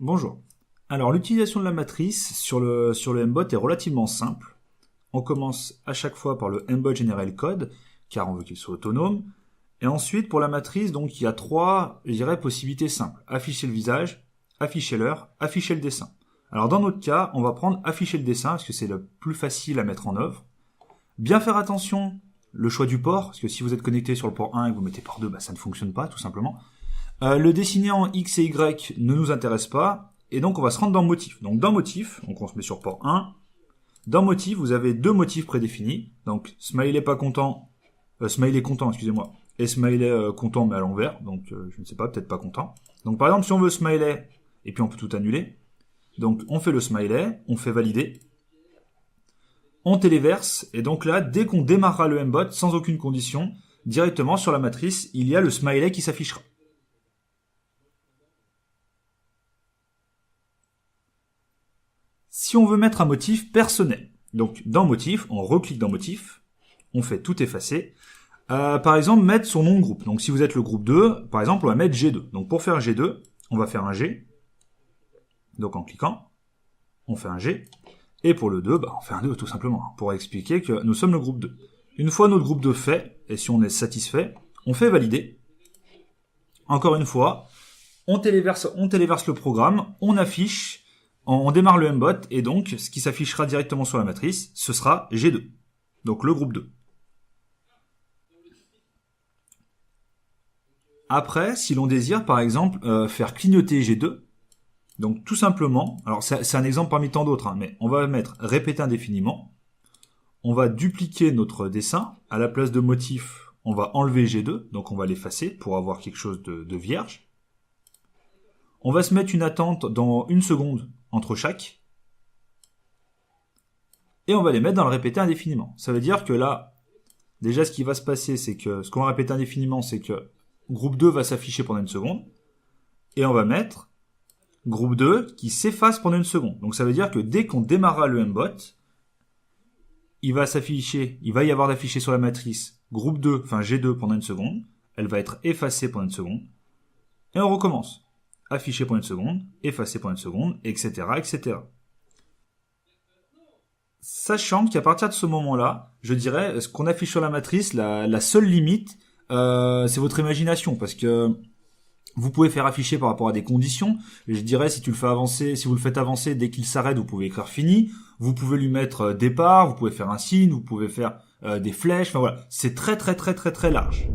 Bonjour. Alors l'utilisation de la matrice sur le mbot est relativement simple. On commence à chaque fois par le mbot generate code, car on veut qu'il soit autonome. Et ensuite pour la matrice, donc il y a trois, je dirais, possibilités simples. Afficher le visage, afficher l'heure, afficher le dessin. Alors dans notre cas, on va prendre afficher le dessin, parce que c'est le plus facile à mettre en œuvre. Bien faire attention, le choix du port, parce que si vous êtes connecté sur le port 1 et que vous mettez port 2, ça ne fonctionne pas, tout simplement. Le dessiner en X et Y ne nous intéresse pas, et donc on va se rendre dans motif. Donc dans motif, donc on se met sur port 1. Dans motif, vous avez deux motifs prédéfinis. Donc smiley pas content, smiley content, excusez-moi, et smiley content mais à l'envers. Donc je ne sais pas, peut-être pas content. Donc par exemple, si on veut smiley, et puis on peut tout annuler. Donc on fait le smiley, on fait valider, on téléverse, et donc là, dès qu'on démarrera le mbot, sans aucune condition, directement sur la matrice, il y a le smiley qui s'affichera. Si on veut mettre un motif personnel, donc dans motif, on reclique dans motif, on fait tout effacer. Par exemple, mettre son nom de groupe. Donc si vous êtes le groupe 2, par exemple, on va mettre G2. Donc pour faire G2, on va faire un G. Donc en cliquant, on fait un G. Et pour le 2, on fait un 2 tout simplement, pour expliquer que nous sommes le groupe 2. Une fois notre groupe 2 fait, et si on est satisfait, on fait valider. Encore une fois, on téléverse le programme, on affiche, on démarre le mbot, et donc ce qui s'affichera directement sur la matrice, ce sera G2, donc le groupe 2. Après, si l'on désire par exemple faire clignoter G2, donc tout simplement, alors c'est un exemple parmi tant d'autres, mais on va mettre répéter indéfiniment, on va dupliquer notre dessin, à la place de motif, on va enlever G2, donc on va l'effacer pour avoir quelque chose de vierge. On va se mettre une attente dans 1 seconde entre chaque. Et on va les mettre dans le répéter indéfiniment. Ça veut dire que là, déjà ce qui va se passer, c'est que ce qu'on va répéter indéfiniment, c'est que groupe 2 va s'afficher pendant 1 seconde. Et on va mettre groupe 2 qui s'efface pendant 1 seconde. Donc ça veut dire que dès qu'on démarrera le mbot, il va y avoir d'affiché sur la matrice groupe 2, enfin G2 pendant 1 seconde. Elle va être effacée pendant 1 seconde. Et on recommence. Affiché pendant 1 seconde, effacé pendant 1 seconde, etc., etc. Sachant qu'à partir de ce moment-là, je dirais, ce qu'on affiche sur la matrice, la seule limite, c'est votre imagination, parce que vous pouvez faire afficher par rapport à des conditions. Je dirais, si vous le faites avancer, dès qu'il s'arrête, vous pouvez écrire fini. Vous pouvez lui mettre départ, vous pouvez faire un signe, vous pouvez faire des flèches. Enfin voilà, c'est très très très très très large.